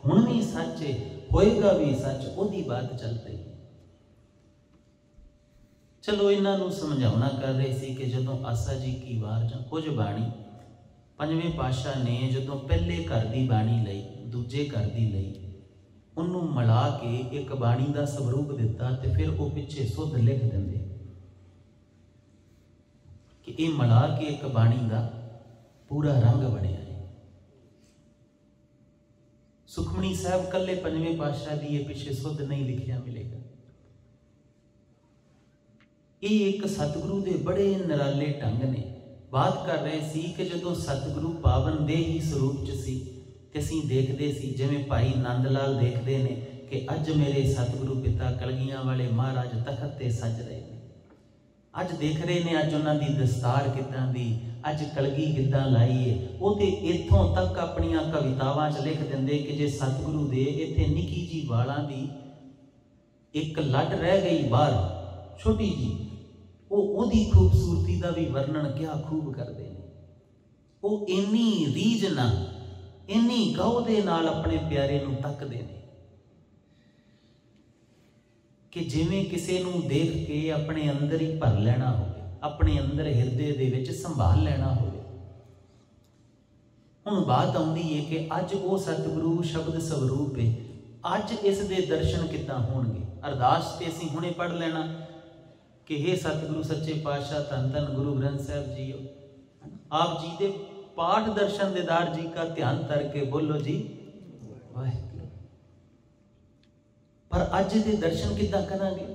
हुण भी सच है, होएगा भी सच, ओदी बात चल रही। चलो इन्हां नूं समझाउणा कर रहे सी कि जदों आसा जी की वार जां कुछ बाणी पंजवें पातशाह ने जदों पहले घर की बाणी लई दूजे घर की लई उन्होंने मिला के एक बाणी का स्वरूप दिता, तो फिर वो पिछे सुध लिख देंगे कि ये मिला के एक बाणी का पूरा रंग बनया है। सुखमणी साहब कल्ले पंजवें पातशाह की ये पिछे सुध नहीं लिखिया मिलेगा। ये एक सतगुरु के बड़े निराले ढंग ने। बात कर रहे सी कि जदों सतगुरु पावन देही स्वरूप च सी ते असीं देखदे सी, जिवें भाई नंद लाल देखते हैं कि अज मेरे सतगुरु पिता कलगियां वाले महाराज तखत ते सज रहे हैं, अज देख रहे हैं अज उन्हां दी दस्तार किदां दी, अज कलगी किदां लाई है। वो तो इत्थों तक अपनियां कवितावां च लिख दिंदे कि जे सतगुरु दे इत्थे निक्की जी वालां दी एक लट रह गई बाहर छोटी जी, वो खूबसूरती का भी वर्णन क्या खूब करते हैं। वो इन्नी रीझ नाल इन्नी गौ दे नाल अपने प्यारे नूं तकदे ने कि जिवें किसी नूं देख के अपने अंदर ही भर लेना हो, अपने अंदर हिरदे दे विच संभाल लेना हो। हुण बात आउंदी है कि अज वो सतगुरु शब्द स्वरूप है, अज इस दे दर्शन किद्दां होणगे। अरदास ते असीं हुणे पढ़ लेना कि हे सतगुरु सच्चे पातशाह धन धन गुरु ग्रंथ साहिब जी, आप जी दे पाठ दर्शन दीदार जी का ध्यान करके बोलो जी वाहिगुरू। पर अज दे दर्शन किद्दां करांगे?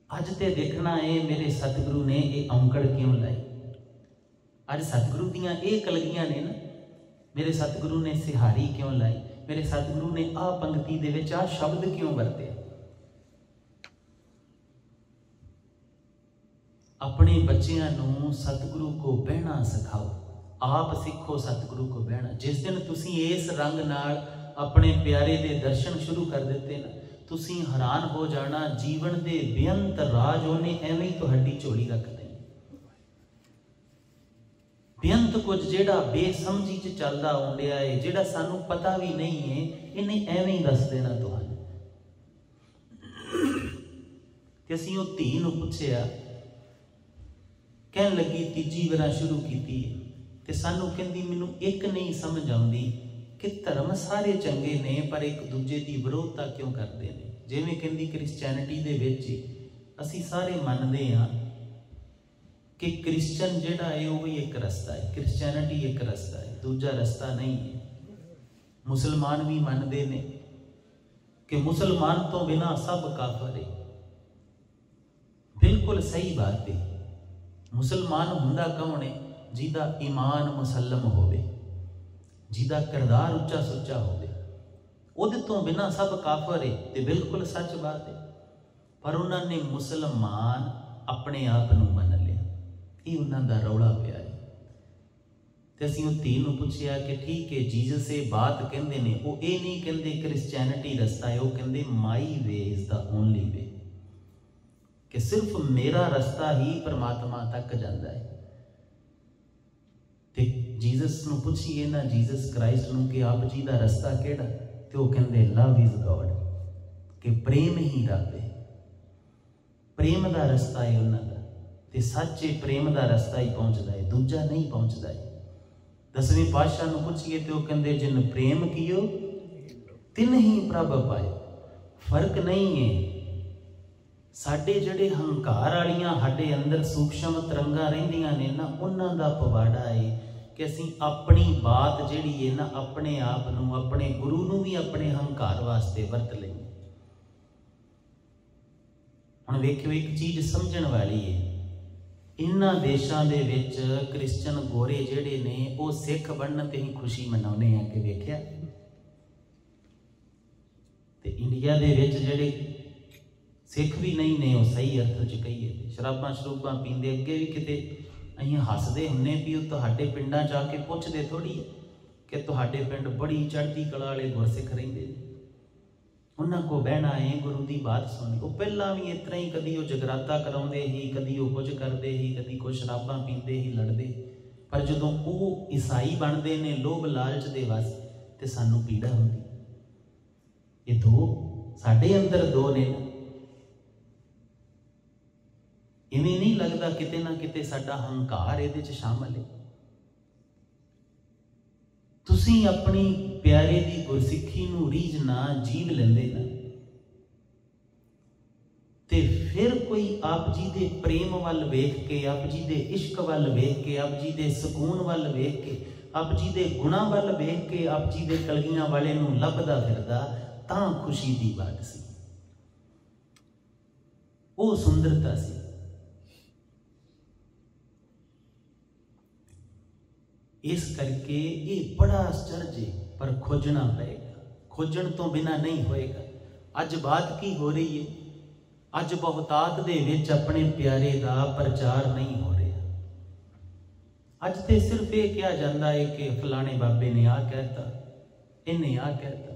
अज ते देखना है मेरे सतगुरु ने ये औंकड़ क्यों लाई। अज सतगुरु दियां ये कलगियां ने ना, मेरे सतगुरु ने सिहारी क्यों लाई, मेरे सतगुरु ने आ पंक्ति दे विच आ शब्द क्यों वरते। अपने बच्चियां नूं सतगुरु को बहना सिखाओ, आप सीखो सतगुरु को बहना। जिस दिन तुसीं इस रंग नाल अपने प्यारे दे दर्शन शुरू कर दिते ना, तुसीं हैरान हो जाना, जीवन दे बेअंत राज उन्हें एवें ही तुहाडी झोली रख देनी। बेअंत कुछ जिहड़ा बेसमझी च चलदा आउंदिया है, जिहड़ा सानू पता भी नहीं है, इन्हें एवें ही दस देना तुहानू। ते असीं उह धी नूं पुछिया, कहन लगी तीजी वार शुरू की ते सानू कहंदी मैनू एक नहीं समझ आउंदी कि धर्म सारे चंगे ने पर एक दूजे की विरोधता क्यों करते हैं। जिवें कहंदी क्रिश्चैनिटी दे विच असीं सारे मनते हाँ कि क्रिश्चन जिहड़ा है वो भी एक रस्ता है, क्रिश्चैनिटी एक रस्ता है, दूजा रस्ता नहीं है। मुसलमान भी मनते ने कि मुसलमान तो बिना सब काफर है। बिल्कुल सही बात है। मुसलमान हुंदा कौन है? जिहदा ईमान मुसलम होवे, जिहदा किरदार उच्चा सुच्चा होवे, उहदे तो बिना सब काफर है। ते बिल्कुल सच बात है। पर उन्होंने मुसलमान अपने आप नूं मन लिया, ये उन्हां दा रौला पिया है। ते असीं उह धी नूं पुछिया कि ठीक है जीसस ये बात कहंदे ने, वो ये नहीं कहंदे क्रिश्चैनिटी रस्ता है, वो कहंदे my way is the only way, कि सिर्फ मेरा रास्ता ही परमात्मा तक जाता है। ते जीसस नूं पुछिए ना, जीसस क्राइस्ट नूं कि आप जी दा रास्ता केड़ा, ते वो कहंदे लव इज गॉड, कि प्रेम ही रब है। प्रेम दा रास्ता है उन्हां दा, ते सच्चे प्रेम दा रास्ता ही पहुंचदा है, दूजा नहीं पहुंचदा है। 10वें पातशाह नूं पुछिए ते वो कहंदे जिन प्रेम कियो तिन ही प्रभ पाए। फर्क नहीं है। साडे जिहड़े हंकार वालियां साडे अंदर सूक्ष्म तरंगां रहिंदियां ने ना, उन्हां दा पवाड़ा है कि असीं अपनी बात जिहड़ी है ना, अपने आप नूं, अपने गुरु नूं भी अपने हंकार वास्ते वरत लईए। हुण वेखिओ एक चीज़ समझण वाली है, इन्हां देशां दे विच क्रिश्चन गोरे जिहड़े ने वो सिख बनन ते ही खुशी मनाउने आ कि वेखिआ, ते इंडिया दे विच जिहड़े सिख भी नहीं ने, वो सही अर्थ च कहीए शराबां शरूबां पींदे, अगे भी किते असीं हसदे हुन्ने भी वो तुहाडे पिंडां च आके पुछदे थोड़ी है कि तुहाडे पिंड बड़ी चढ़ती कला वाले गुरसिख रहिंदे ने, उन्हां को बहना है, गुरु की बात सुननी। वो पहलां भी इस तरह ही, कदी वो जगराता कराउंदे ही, कदी वो कुछ करते ही, कदी कुछ शराबां पींदे ही, लड़दे। पर जदों वो ईसाई बनते ने लोभ लालच दे वस, ते सानू पीड़ा हुंदी। ये दो साडे अंदर दो ने। इवें नहीं लगता किते ना किते साडा हंकार इहदे च शामिल है। तुसीं अपनी प्यारे दी गुरसिੱਖੀ नूं रीझ ना जीव लेंदे ना, ते फिर कोई आप जी दे प्रेम वल वेख के, आप जी दे इश्क वल वेख के, आप जी दे सकून वल वेख के, आप जी दे गुणा वल वेख के, आप जी दे कलगियां वाले नूं लभदा फिरदा, तां खुशी दी बात सी। वो सुंदरता सी। इस करके ये बड़ा आश्चर्य है, पर खोजना पएगा, खोजण तो बिना नहीं होएगा। अज बात की हो रही है, अज बहुतात दे विच अपने प्यारे दा प्रचार नहीं हो रहा। अज तो सिर्फ ये कहा जाता है कि फलाने बाबे ने आ कहता, इन्हें आ कहता,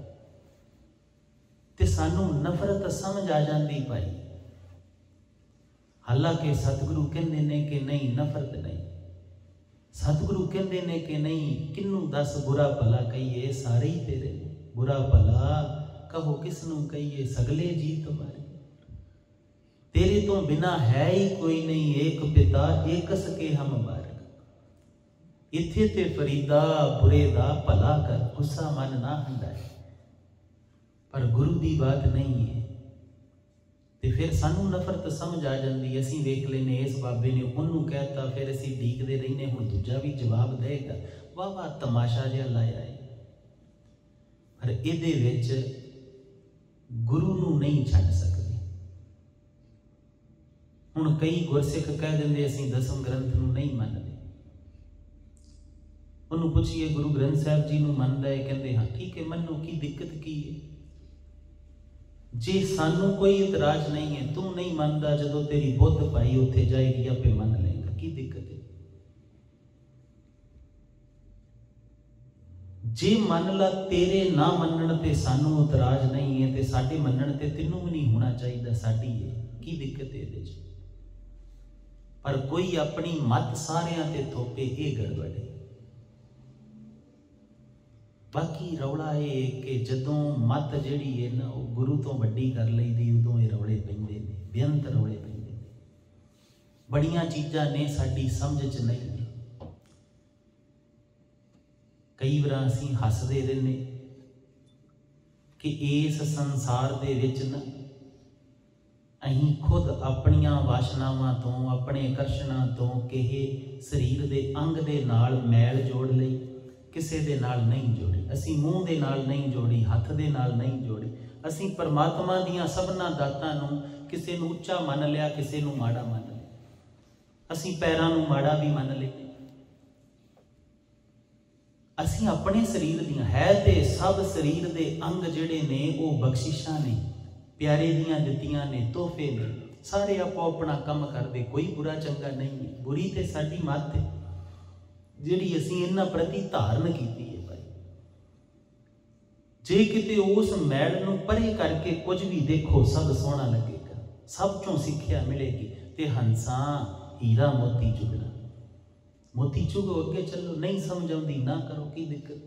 ते सानू नफरत समझ आ जाती भाई। हालांकि सतगुरु कहते ने कि नहीं, नफरत नहीं। सतगुरु कहते ने कि नहीं, किनू दस बुरा भला कहिए, सारे ही तेरे। बुरा भला कहो किसनू कहिए, सगले जी तुम्हारे। तेरे तो बिना है ही कोई नहीं, एक पिता एक सके हम बारक। इथे ते फरीदा बुरे दा भला कर, गुस्सा मन ना हंडाए। पर गुरु दी बात नहीं है, तो फिर सानू नफरत समझ आ जाती। असीं वेख लेने इस बाबे ने उन्होंने कहता, फिर असीं डीकते रहने हुण दूजा भी जवाब देगा। वाह वाह तमाशा जिहा लाया है। पर इहदे विच गुरु नूं नहीं छड्ड सकदे। हुण कई गुरसिख कह देंदे असीं दसम ग्रंथ नूं नहीं मनदे। उन्होंने पूछिए गुरु ग्रंथ साहब जी नूं मनदा है, कहंदे हाँ ठीक है मनो, की दिक्कत की है? जे सानू कोई इतराज नहीं है, तू नहीं मानता, जदों तेरी बुद्ध पाई उत्थे जाएगी आपे मन लेगा, की दिक्कत है? जे मन ला तेरे ना मनण ते सानू इतराज नहीं है, ते साडे मनण ते तेनू भी नहीं होना चाहिए, साडी है, की दिक्कत है इहदे च? पर कोई अपनी मत सारियां ते थोपे, ये गड़बड़ है। बाकी रौला ये कि जदों मत जिहड़ी है ना वो गुरु तो वड्डी कर लईदी, उदों ये रौले पैंदे ने, बेअंत रौले पैंदे ने। बड़ियां चीज़ां ने साडी समझ च नहीं ने। कई बार असीं हसदे रहने कि इस संसार दे विच ना अहीं खुद अपनियां वासनावां तो, अपने आकर्षणां तो किहे शरीर दे अंग दे नाल मैल जोड़ लई, किसी दे नाल नहीं जोड़ी। असी मूँह दे नाल नहीं जोड़ी, हथ दे नाल नहीं जोड़ी। असी परमात्मा दियां सबना दातां नूं किसी नूं उच्चा मन लिया, किसी नूं माड़ा मन लिया। असी पैरां नूं माड़ा भी मन लेने। असी अपने शरीर दियां है ते सब शरीर दे अंग जिहड़े ने वो बख्शिशां ने, प्यारे दियां दित्तियां ने, तोहफे ने। सारे आपो अपना काम करदे, कोई बुरा चंगा नहीं है। बुरी ते साडी मत है जिहड़ी असीं इन्हां प्रति धारण कीती है भाई। जे किते उस मैल नूं परे करके कुछ भी देखो, सब सोहना लगेगा, सब चों सिੱਖਿਆ मिलेगी। ते हंसा हीरा मोती चुगना, मोती चुगो अगे चलो, नहीं समझ आउंदी ना करो, की दिक्कत?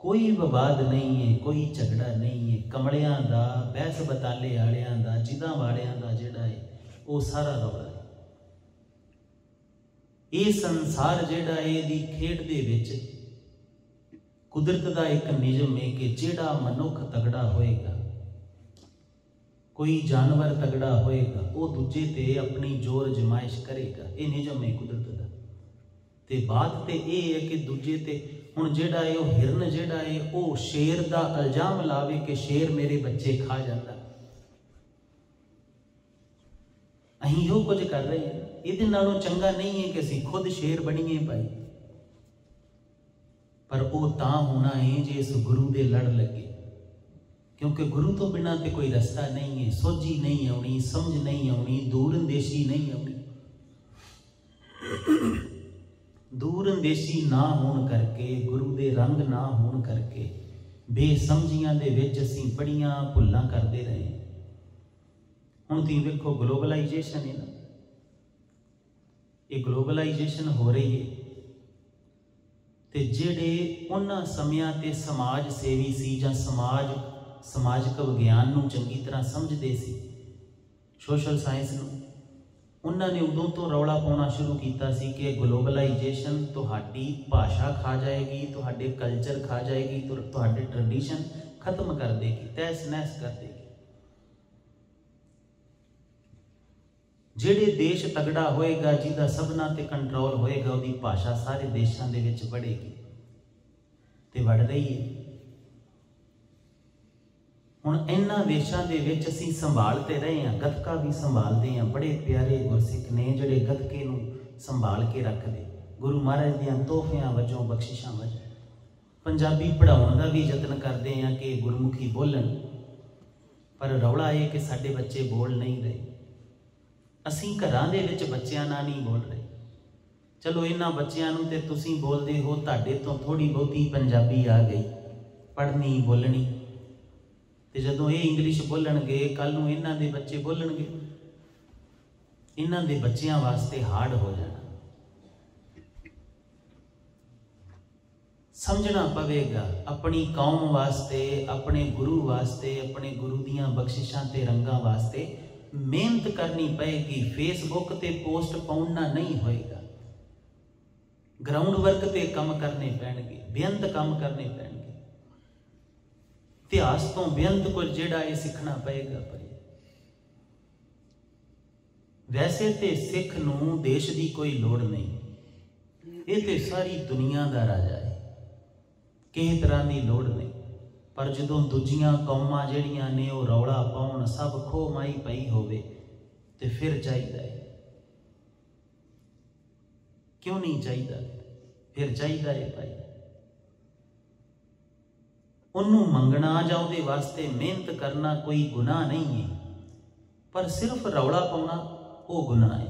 कोई विवाद नहीं है, कोई झगड़ा नहीं है। कमलियां दा, बहस बताले वालियां दा, जिदां वालियां दा जिहड़ा है वो सारा रौला है। ये संसार जिहड़ा है इहदी खेड दे विच कुदरत दा एक नियम है कि जिहड़ा मनुख तगड़ा होएगा, कोई जानवर तगड़ा होएगा, वो दूजे ते अपनी जोर जमाइश करेगा। ये नियम है कुदरत दा। ते बात ते ये है कि दूजे ते हुण जिहड़ा है वो हिरन जिहड़ा है वो शेर दा इल्जाम लावे कि शेर मेरे बच्चे खा जाता। अहीं यो कुछ कर रहे हैं। इहदे नालों चंगा नहीं है कि असीं खुद शेर बणीए भाई। पर वो तां होना है जे इस गुरु दे लड़ लगे, क्योंकि गुरु तो बिना ते कोई रास्ता नहीं है। सोझी नहीं आउणी, समझ नहीं आउणी, दूर अंदेशी नहीं आउणी। दूर अंदेशी ना होण करके, गुरु दे रंग ना होण करके बेसमझियां दे विच असीं बड़ियां भुल्लां करदे रहे। हुण तुसीं वेखो ग्लोबलाइजेशन है ना, ये ग्लोबलाइजेशन हो रही है। ते जिहड़े उन्हां समयां ते समाज सेवी सी जां समाजिक विग्यान नूं चंगी तरह समझदे सी, सोशल साइंस नूं, उन्होंने उदों तो रौला पाउणा शुरू किया सी कि ग्लोबलाइजेशन तुहाडी भाषा खा जाएगी, तुहाडे कल्चर खा जाएगी, तुहाडे ट्रेडिशन खत्म कर देगी, तहस नहस कर देगी। जिहड़े देश तगड़ा होएगा, जिहदा सबना ते कंट्रोल होएगा, उहदी भाषा सारे देशों दे विच बढ़ेगी ते बढ़ रही है। हुण इन्हां वेशां दे विच असीं संभालते रहे हैं, गतका भी संभालते हैं। बड़े प्यारे गुरसिख ने जिहड़े गतके नूं संभाल के रखदे, गुरु महाराज दियां तोहफियां वजों, बख्शिशां वजों। पंजाबी पढ़ाउण दा भी यतन करते हैं कि गुरमुखी बोलन, पर रौला है कि साडे बच्चे बोल नहीं रहे। असीं घरां दे विच बच्चिआं नाल नहीं बोल रहे। चलो इन्हां बच्चिआं नूं ते तुसीं बोलदे हो, तुहाडे तो थोड़ी बहुती पंजाबी आ गई, पढ़नी बोलनी, ते जदों ये इंग्लिश बोलणगे कल नूं इन्हां दे बच्चे बोलणगे, इन्हां दे बच्चिआं वास्ते हार्ड हो जाना। समझना पवेगा अपनी कौम वास्ते, अपने गुरु वास्ते, अपने गुरु दियां बख्शिशां ते रंगां वास्ते मेहनत करनी पएगी। फेसबुक ते पोस्ट पाउणा नहीं होएगा, ग्राउंड वर्क ते काम करने पैणगे, बेअंत काम करने पैणगे। इतिहास तो बेअंत कुछ जिहड़ा ये सीखना पएगा। पर वैसे ते सिख नूं देश की कोई लोड़ नहीं, ये ते सारी दुनिया का राजा है, किसी तरह की लोड़ नहीं। पर जदों दूजियां कौमां जिहड़ियां ने वो रौला पाउण, सब खो माई पई होवे, ते फिर चाहिदा है। क्यों नहीं चाहिदा? फिर चाहिदा है भाई उन्नू मंगना जां उहदे वास्ते मेहनत करना कोई गुनाह नहीं है, पर सिर्फ रौला पाउणा वो गुनाह है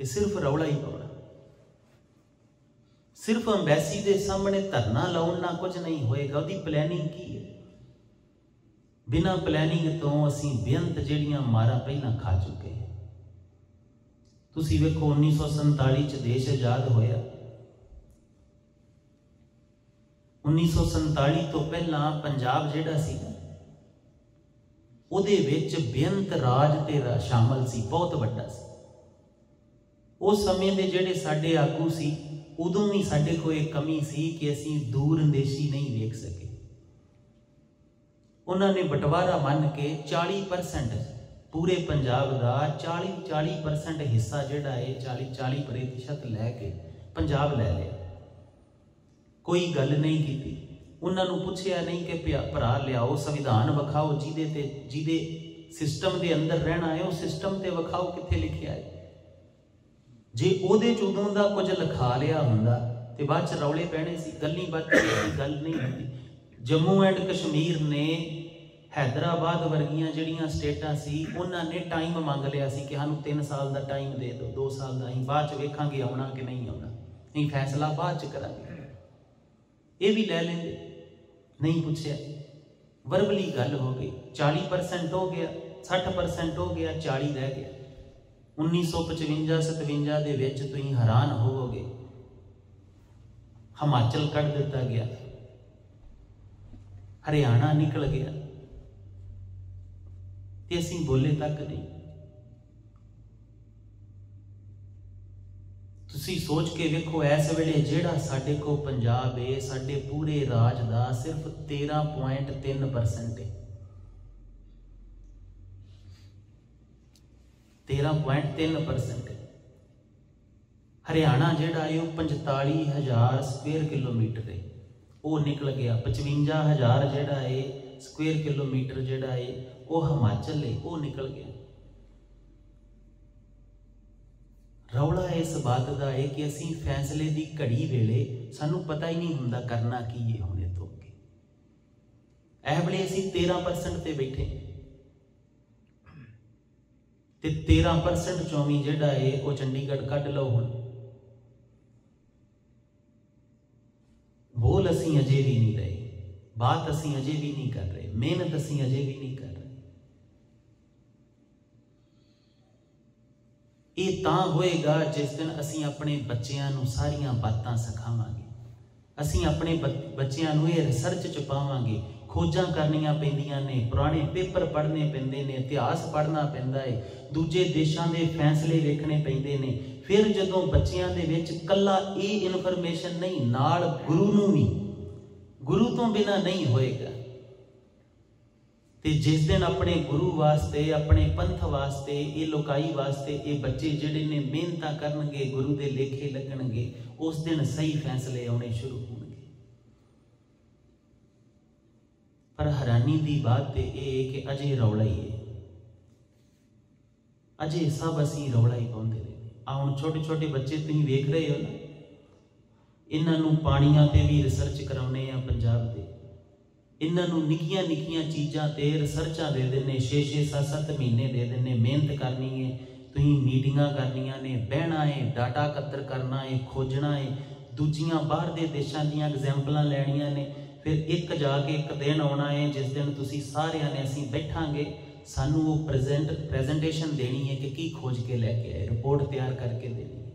कि सिर्फ रौला ही पाउणा। सिर्फ अंबैसी के सामने धरना लाउण ना कुछ नहीं होएगा। उसकी प्लैनिंग की है? बिना प्लैनिंग तो असीं बेअंत जिहड़ियां मारां पहलां खा चुके हैं। तुसीं वेखो 1947 च देश आज़ाद होया। 1947 तो पहलां पंजाब जिहड़ा सी उहदे विच बेअंत राज ते शामिल सी, बहुत वड्डा सी। उस समय दे जिहड़े साडे आगू सी, उदों भी साडे कोल एक कमी सी कि असीं दूर अंदेशी नहीं वेख सके। उन्होंने बंटवारा मन के 40% पूरे पंजाब का 40% हिस्सा जिहड़ा है 40% लैके पंजाब लै लिया। कोई गल नहीं की, उन्होंने पूछया नहीं कि भरा लियाओ संविधान विखाओ, जिदे सिस्टम के अंदर रहना है, उस सिस्टम ते विखाओ कित्थे लिखिया है। जे उहदे च उदों दा कुछ लिखा लिया हुंदा ते बाद च रौले पैणे सी, गल्ली बात गल नहीं होंदी। जम्मू एंड कश्मीर ने हैदराबाद वर्गियां जिहड़ियां स्टेटां सी, उन्होंने टाइम मंग लिया सी कि सानूं 3 साल का टाइम दे दो, 2 साल का, असीं बाद च वेखांगे आउणा कि नहीं आउणा, असीं फैसला बाद च करांगे। ये भी लै लेंदे, नहीं पूछया, वर्बली गल हो गई। 40% हो गया, 60% हो गया, 40 रह गया। 1955-57 ਦੇ ਵਿੱਚ ਤੁਸੀਂ हैरान होवोगे, हिमाचल कट दिता गया, हरियाणा निकल गया, ते असीं बोले तक नहीं। तुसीं सोच के वेखो, इस वेले जिहड़ा साडे को पंजाब है, साडे पूरे राज का सिर्फ 13.3% है। 13.3%। हरियाणा जिहड़ा है 45,000 स्क्वेयर किलोमीटर है, वो निकल गया। 55,000 जिहड़ा है स्क्वेयर किलोमीटर जिहड़ा है वो हिमाचल है, वो निकल गया। रौला इस बात का है कि असीं फैसले की घड़ी वेले सानूं पता ही नहीं हुंदा करना की है हुणे तो अगे। इह वेले असीं 13% ते बैठे ते 13% चों भी जिहड़ा है वो चंडीगढ़ कढ लो। हुण बोल असीं अजे भी नहीं रहे, बात असीं अजे भी नहीं कर रहे, मेहनत असीं अजे भी नहीं कर रहे। ये तां होएगा जिस दिन असीं अपने बच्चों नूं सारियां बातां सिखावांगे, असीं अपने बच्चों नूं ये रिसर्च च पावांगे। खोजां करनियां पैंदियां ने, पुराने पेपर पढ़ने पैंदे ने, इतिहास पढ़ना पैंदा है, दूजे देशों के फैसले वेखने पैंदे ने। फिर जदों बच्चों दे विच कल्ला ये इनफॉर्मेशन नहीं, नाल गुरु नूं भी, गुरु तो बिना नहीं होएगा। ते जिस दिन अपने गुरु वास्ते, अपने पंथ वास्ते, ये लोकाई वास्ते ये बच्चे जिहड़े ने मेहनत करनगे, गुरु दे लेखे लगणगे, उस दिन सही फैसले आने शुरू होणगे। पर हैरानी की बात तो यह है कि अजे रौला ही है, अजे सब असी रौला ही पाते रहे। हुण छोटे छोटे बच्चे तुसीं वेख रहे हो ना, इन्हों पानियां ते भी रिसर्च कराने आ पंजाब दे, इन्हों निक्कियां निक्कियां चीज़ां ते रिसर्चा दे देने, 6-6 7-7 महीने दे देने, मेहनत करनी है, तुसीं मीटिंगां करनियां ने, बहना है, डाटा इकट्ठा करना है, खोजना है, दूजियां बाहर दे देशां दीयां एग्जाम्पलां लैणियां ने, फिर एक जाके एक दिन आना है जिस दिन तुसीं सारियां ने असीं बैठांगे, सानू वो प्रेजेंटेशन देनी है कि की खोज के लैके आए, रिपोर्ट तैयार करके देनी है,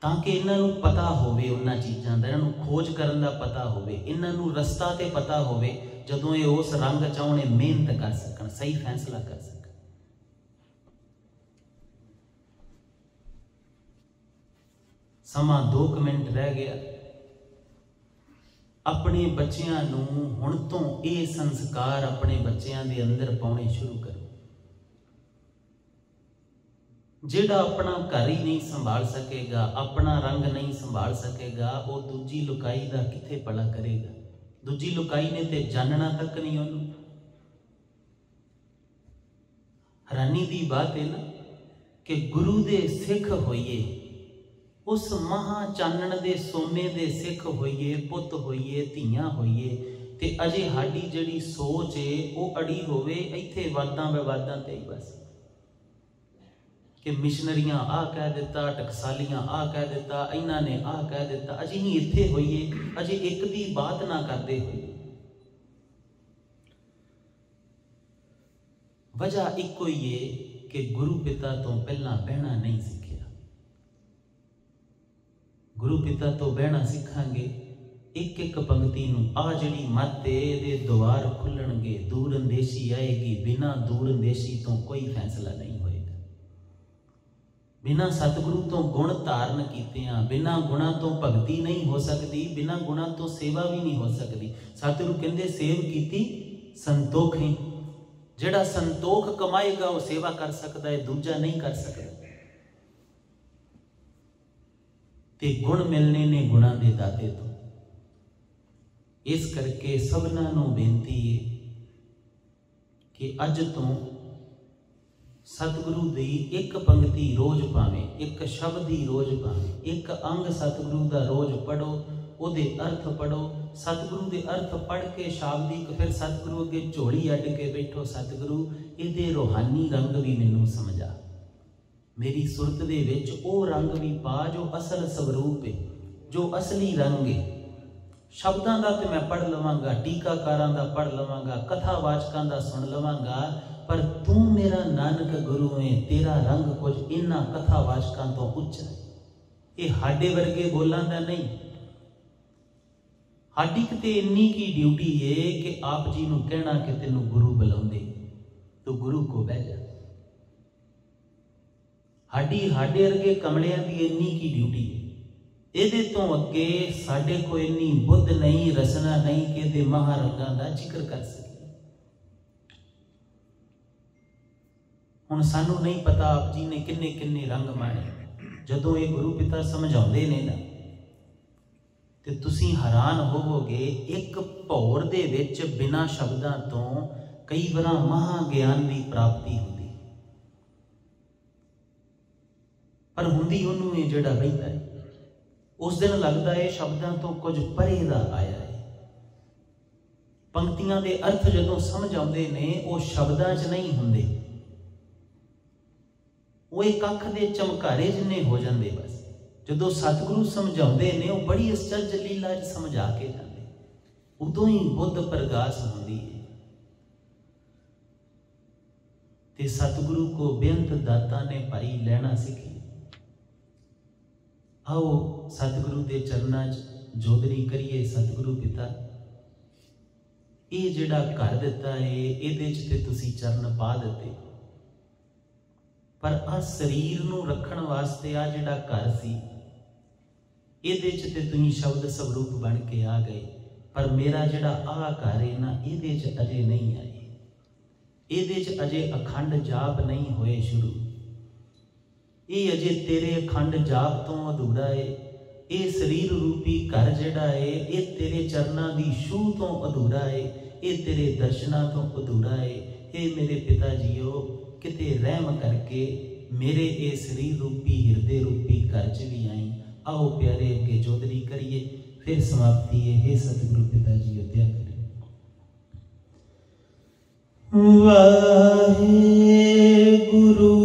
ताकि इन्हों पता होवे उन्हां चीज़ां दा, इन्हों खोज करन दा पता होवे, इन्हों रस्ता ते पता होवे, जदों ये उस रंग चाहने मेहनत कर सकन, सही फैसला कर सकन। समा 2 मिनट रह गया। अपने बच्चों नूं हुण तो ये संस्कार अपने बच्चों के अंदर पाने शुरू करो। जिहड़ा अपना घर ही नहीं संभाल सकेगा, अपना रंग नहीं संभाल सकेगा, वो दूजी लुकाई का किथे भला करेगा। दूजी लुकाई ने ते जानना तक नहीं उन्होंने। हैरानी की बात है ना कि गुरु दे सिख होइए, उस महा चानण दे सोने दे सिख होइए, पुत होइए, धीआं होइए, ते अजे साडी जिहड़ी सोच है वो अड़ी होवे इत्थे वादां विवादां ते ही बस, कि मिशनरियां आ कह दिता, टकसालियां आ कह दिता, इन्हां ने आ कह दिता, अजे ही इत्थे होइए, अजे एक दी बात ना करदे होइए। वजह इको ही है कि गुरु पिता तो पहला बहना नहीं सीखिया। गुरु पिता तो बहना सीखांगे, एक एक पंक्ति नूं आ जिहड़ी मत दे द्वार खुलणगे, दूर अंदेशी आएगी, बिना दूर अंदेशी तो कोई फैसला नहीं होएगा। बिना सतगुरु तो गुण धारण कीतियां, बिना गुणा तो भगती नहीं हो सकती, बिना गुणा तो सेवा भी नहीं हो सकती। सतगुरु कहंदे सेव कीती संतोख है, जिहड़ा संतोख कमाएगा वो सेवा कर सकता है, दूजा नहीं कर सकता। ते गुण मिलने ने गुणा दे दाते तो। इस करके सबना नूं बेनती है कि अज तो सतगुरु दी एक पंक्ति रोज पावे, एक शब्द ही रोज पावे, एक अंग सतगुरु दा रोज पढ़ो, उहदे अर्थ पढ़ो। सतगुरु दे अर्थ पढ़ के शाब्दिक फिर सतगुरु अगे झोली अड्ड के बैठो, सतगुरु इहदे रूहानी रंग भी मैनूं समझा, मेरी सुरत दे विच वो रंग भी पा जो असल स्वरूप है, जो असली रंग है। शब्दां दा ते मैं पढ़ लवांगा, टीकाकारां दा पढ़ लवांगा, कथावाचकां दा सुन लवांगा, पर तू मेरा नानक गुरु है, तेरा रंग कुछ इन्हां कथावाचकां तो उच्चा है। ये हाडे वर्गे बोलां दा नहीं, हाडी किते इन्नी की ड्यूटी है कि आप जी नूं कहना कि तेनू गुरु बुलाउंदे, तो गुरु को बह जा। हाडी हाडे वर्गे कमलियां दी इन्नी की ड्यूटी है, ਇਹਦੇ ਤੋਂ ਅੱਗੇ ਸਾਡੇ कोई इन्नी बुद्ध नहीं, रसना नहीं कि ਇਹਦੇ महारंगां ਦਾ ਜ਼ਿਕਰ कर सके। ਹੁਣ ਸਾਨੂੰ नहीं पता आप जी ने किन्ने किन्ने रंग मारे, ਜਦੋਂ ਇਹ गुरु पिता समझाਉਂਦੇ ने ना ਤੇ ਤੁਸੀਂ हैरान होवोगे। एक ਭੌਰ ਦੇ ਵਿੱਚ बिना शब्दां ਤੋਂ कई बार महा ज्ञान की प्राप्ति होती, पर हुंदी ਉਹਨੂੰ ਇਹ ਜਿਹੜਾ ਬੈਠਾ है, उस दिन लगता है शब्दों तो कुछ परे दा आया है। पंक्तियां दे अर्थ जदों समझ आउंदे ने वो शब्दां च नहीं हुंदे, वो एक अख दे चमकारे जिन्ने हो जाते। बस जदों सतगुरु समझाउंदे ने वो बड़ी आश्चर्य लीला च समझा के जाते, उदों ही बुद्ध प्रगाश होंदी है। ते सतगुरु को बेअंत दाता ने पाई लैना सीखी। आओ सतगुरु के चरणों च जोदरी करिए। सतगुरु पिता ये जिहड़ा घर दिता है, इहदे च ते तुसीं चरण पा दिते, पर आ शरीर नूं रखण वास्ते आ जिहड़ा घर सी, इहदे च ते तुसीं शब्द स्वरूप बन के आ गए, पर मेरा जिहड़ा आ घर है ना, इहदे च अजे नहीं आए, इहदे च अजे अखंड जाप नहीं होए शुरू। ये अजे तेरे अखंड जाप तो अधूरा है, ये शरीर रूपी घर जिहड़ा है ये तेरे चरनां दी छूह तो अधूरा है, ये तेरे दर्शनां तो अधूरा है। हे मेरे पिता जीओ, किते रहम करके मेरे ये शरीर रूपी हिरदे रूपी घर च भी आई। आओ प्यारे अगे चौधरी करिए, फिर समाप्ति है। हे सतगुरु पिता जी अध्या करें। वाहे गुरु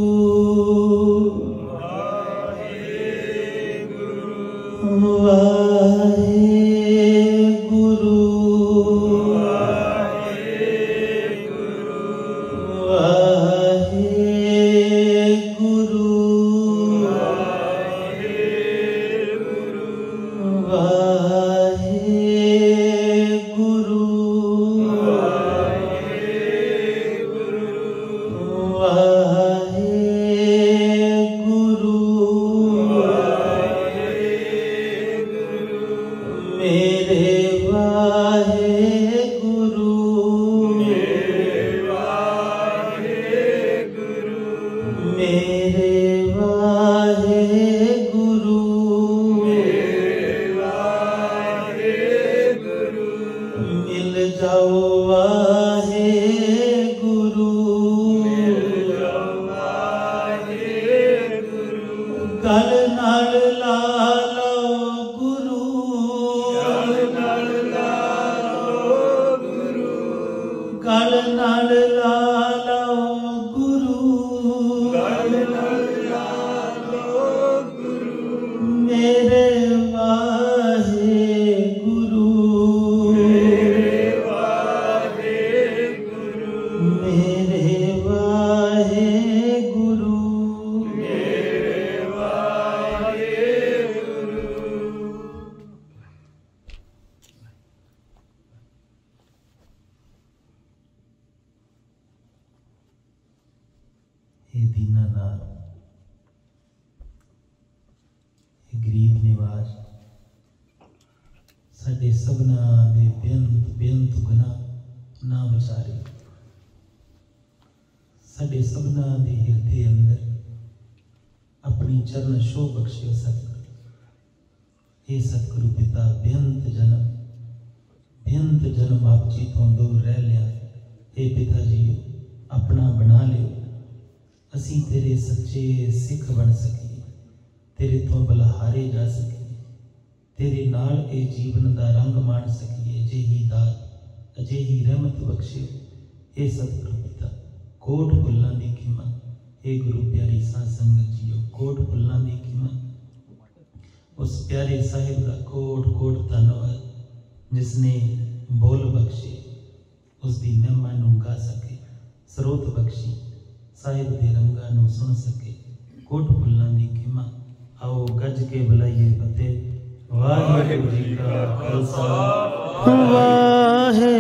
वाहे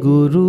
गुरु।